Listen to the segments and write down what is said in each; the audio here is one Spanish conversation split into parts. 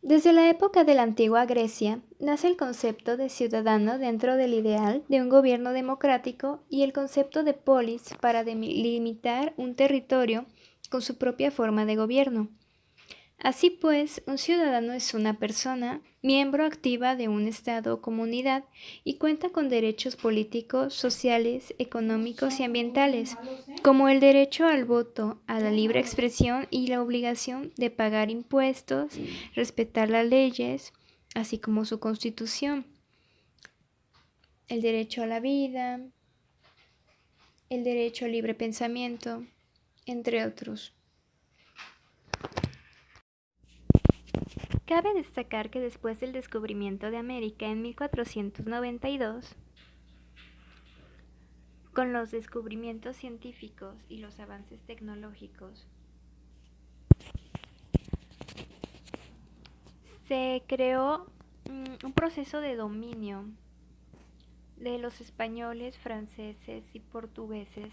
Desde la época de la antigua Grecia, nace el concepto de ciudadano dentro del ideal de un gobierno democrático y el concepto de polis para delimitar un territorio con su propia forma de gobierno. Así pues, un ciudadano es una persona, miembro activa de un Estado o comunidad y cuenta con derechos políticos, sociales, económicos y ambientales, como el derecho al voto, a la libre expresión y la obligación de pagar impuestos, respetar las leyes, así como su constitución, el derecho a la vida, el derecho al libre pensamiento, entre otros. Cabe destacar que después del descubrimiento de América en 1492, con los descubrimientos científicos y los avances tecnológicos, se creó un proceso de dominio de los españoles, franceses y portugueses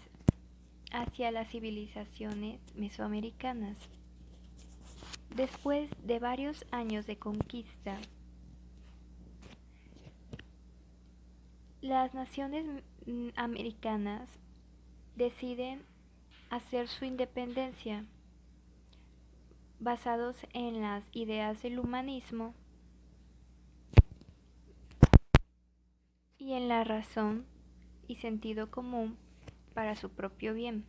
hacia las civilizaciones mesoamericanas. Después de varios años de conquista, las naciones americanas deciden hacer su independencia basados en las ideas del humanismo y en la razón y sentido común para su propio bien.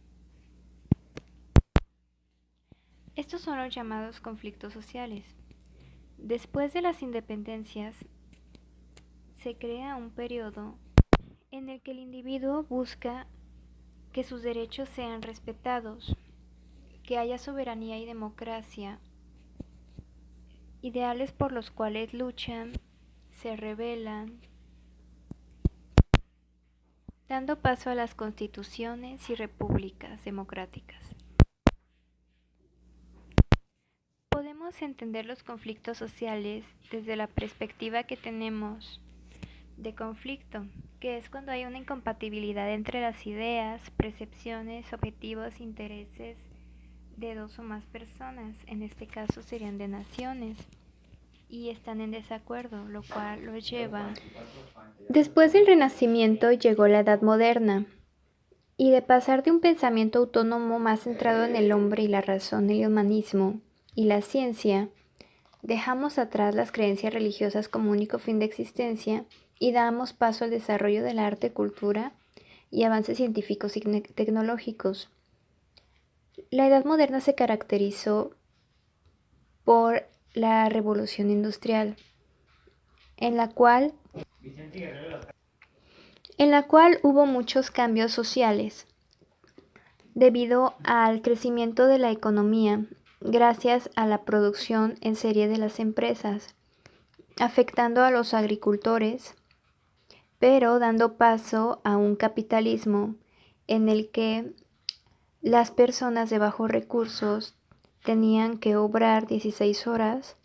Estos son los llamados conflictos sociales. Después de las independencias, se crea un periodo en el que el individuo busca que sus derechos sean respetados, que haya soberanía y democracia, ideales por los cuales luchan, se rebelan, dando paso a las constituciones y repúblicas democráticas. Podemos entender los conflictos sociales desde la perspectiva que tenemos de conflicto, que es cuando hay una incompatibilidad entre las ideas, percepciones, objetivos, intereses de dos o más personas, en este caso serían de naciones, y están en desacuerdo, lo cual los lleva. Después del Renacimiento llegó la Edad Moderna, y de pasar de un pensamiento autónomo más centrado en el hombre y la razón, el humanismo y la ciencia, dejamos atrás las creencias religiosas como único fin de existencia y damos paso al desarrollo del arte, cultura y avances científicos y tecnológicos. La Edad Moderna se caracterizó por la Revolución Industrial, en la cual hubo muchos cambios sociales debido al crecimiento de la economía gracias a la producción en serie de las empresas, afectando a los agricultores, pero dando paso a un capitalismo en el que las personas de bajos recursos tenían que obrar 16 horas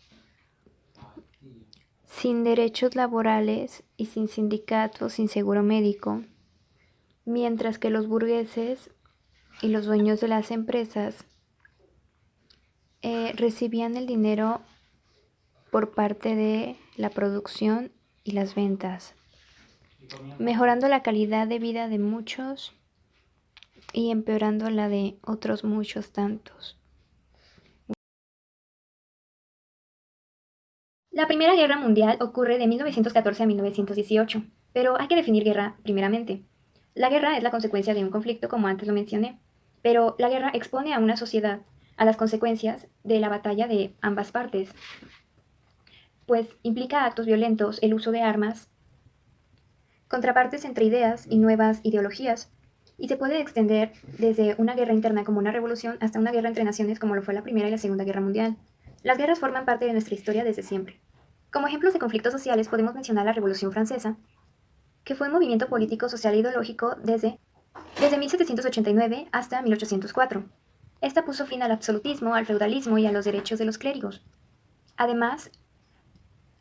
sin derechos laborales y sin sindicatos, sin seguro médico, mientras que los burgueses y los dueños de las empresas recibían el dinero por parte de la producción y las ventas, mejorando la calidad de vida de muchos y empeorando la de otros muchos tantos. La Primera Guerra Mundial ocurre de 1914 a 1918, pero hay que definir guerra primeramente. La guerra es la consecuencia de un conflicto, como antes lo mencioné, pero la guerra expone a una sociedad a las consecuencias de la batalla de ambas partes, pues implica actos violentos, el uso de armas, contrapartes entre ideas y nuevas ideologías, y se puede extender desde una guerra interna como una revolución hasta una guerra entre naciones como lo fue la Primera y la Segunda Guerra Mundial. Las guerras forman parte de nuestra historia desde siempre. Como ejemplos de conflictos sociales podemos mencionar la Revolución Francesa, que fue un movimiento político, social e ideológico desde 1789 hasta 1804. Esta puso fin al absolutismo, al feudalismo y a los derechos de los clérigos. Además,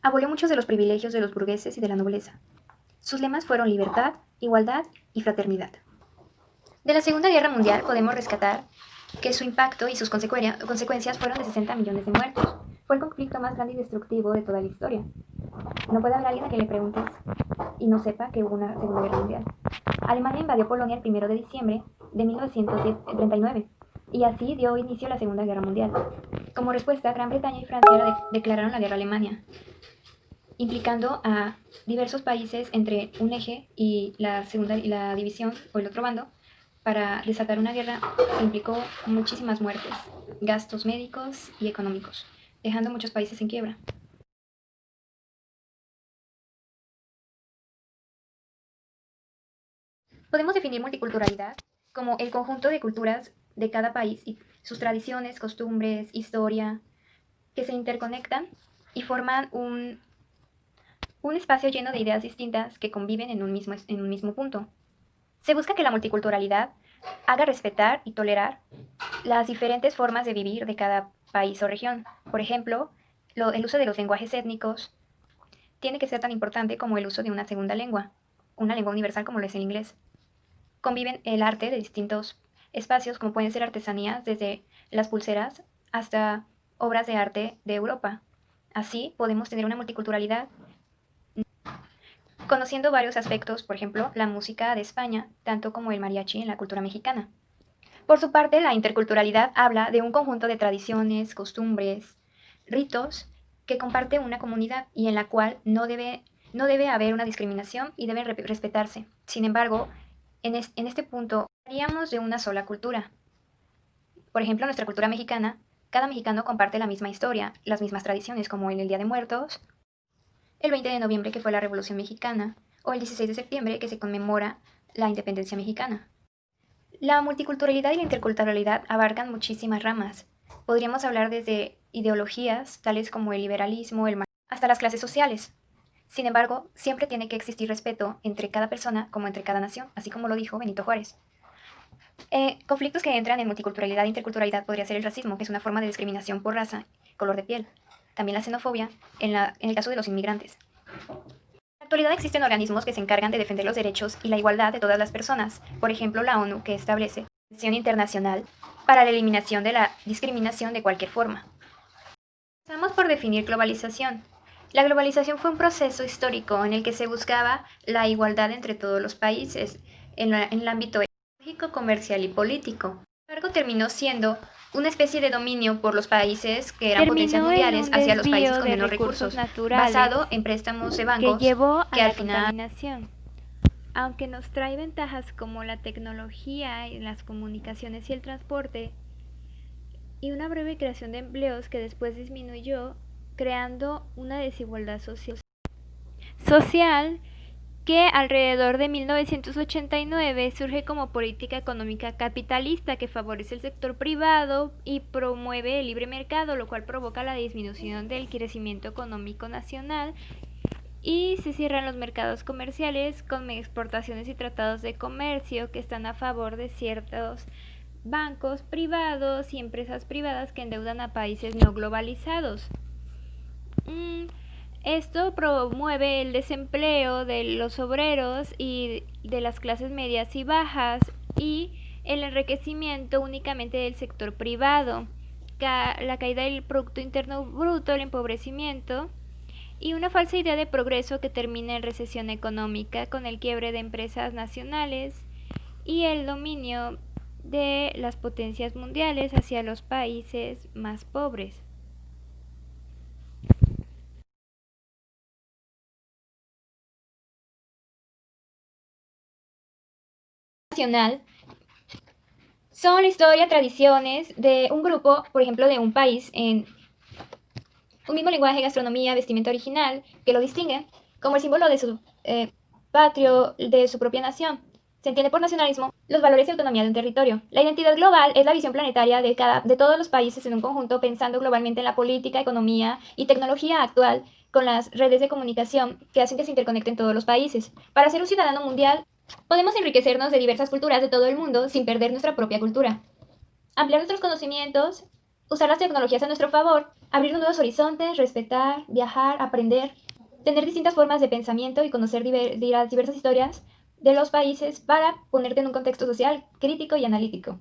abolió muchos de los privilegios de los burgueses y de la nobleza. Sus lemas fueron libertad, igualdad y fraternidad. De la Segunda Guerra Mundial podemos rescatar que su impacto y sus consecuencias fueron de 60 millones de muertos. Fue el conflicto más grande y destructivo de toda la historia. No puede haber alguien a quien le preguntes y no sepa que hubo una Segunda Guerra Mundial. Alemania invadió Polonia el 1 de diciembre de 1939 y así dio inicio a la Segunda Guerra Mundial. Como respuesta, Gran Bretaña y Francia declararon la guerra a Alemania, implicando a diversos países entre un eje y la división o el otro bando para desatar una guerra que implicó muchísimas muertes, gastos médicos y económicos, dejando muchos países en quiebra. Podemos definir multiculturalidad como el conjunto de culturas de cada país y sus tradiciones, costumbres, historia, que se interconectan y forman un espacio lleno de ideas distintas que conviven en un mismo punto. Se busca que la multiculturalidad haga respetar y tolerar las diferentes formas de vivir de cada país o región. Por ejemplo, el uso de los lenguajes étnicos tiene que ser tan importante como el uso de una segunda lengua, una lengua universal como lo es el inglés. Conviven el arte de distintos espacios, como pueden ser artesanías, desde las pulseras hasta obras de arte de Europa. Así podemos tener una multiculturalidad conociendo varios aspectos, por ejemplo, la música de España, tanto como el mariachi en la cultura mexicana. Por su parte, la interculturalidad habla de un conjunto de tradiciones, costumbres, ritos que comparte una comunidad y en la cual no debe haber una discriminación y deben respetarse. Sin embargo, en este punto, haríamos de una sola cultura. Por ejemplo, nuestra cultura mexicana, cada mexicano comparte la misma historia, las mismas tradiciones, como en el Día de Muertos, el 20 de noviembre, que fue la Revolución Mexicana, o el 16 de septiembre, que se conmemora la independencia mexicana. La multiculturalidad y la interculturalidad abarcan muchísimas ramas. Podríamos hablar desde ideologías, tales como el liberalismo, hasta las clases sociales. Sin embargo, siempre tiene que existir respeto entre cada persona como entre cada nación, así como lo dijo Benito Juárez. Conflictos que entran en multiculturalidad e interculturalidad podría ser el racismo, que es una forma de discriminación por raza, color de piel. También la xenofobia, en el caso de los inmigrantes. En la actualidad existen organismos que se encargan de defender los derechos y la igualdad de todas las personas. Por ejemplo, la ONU, que establece la Convención Internacional para la Eliminación de la Discriminación de cualquier forma. Empezamos por definir globalización. La globalización fue un proceso histórico en el que se buscaba la igualdad entre todos los países en el ámbito económico, comercial y político. Sin embargo, terminó siendo una especie de dominio por los países que eran potencias mundiales hacia los países con menos recursos, basado en préstamos de bancos que llevó a que la al final... contaminación. Aunque nos trae ventajas como la tecnología y las comunicaciones y el transporte, y una breve creación de empleos que después disminuyó, creando una desigualdad social que alrededor de 1989 surge como política económica capitalista que favorece el sector privado y promueve el libre mercado, lo cual provoca la disminución del crecimiento económico nacional y se cierran los mercados comerciales con exportaciones y tratados de comercio que están a favor de ciertos bancos privados y empresas privadas que endeudan a países no globalizados. Esto promueve el desempleo de los obreros y de las clases medias y bajas y el enriquecimiento únicamente del sector privado, la caída del Producto Interno Bruto, el empobrecimiento y una falsa idea de progreso que termina en recesión económica con el quiebre de empresas nacionales y el dominio de las potencias mundiales hacia los países más pobres. Nacional son la historia, tradiciones de un grupo, por ejemplo, de un país en un mismo lenguaje, gastronomía, vestimenta original, que lo distinguen como el símbolo de su patrio, de su propia nación. Se entiende por nacionalismo los valores y autonomía de un territorio. La identidad global es la visión planetaria de todos los países en un conjunto, pensando globalmente en la política, economía y tecnología actual con las redes de comunicación que hacen que se interconecten todos los países. Para ser un ciudadano mundial, podemos enriquecernos de diversas culturas de todo el mundo sin perder nuestra propia cultura. Ampliar nuestros conocimientos, usar las tecnologías a nuestro favor, abrir nuevos horizontes, respetar, viajar, aprender, tener distintas formas de pensamiento y conocer las diversas historias de los países para ponerte en un contexto social crítico y analítico.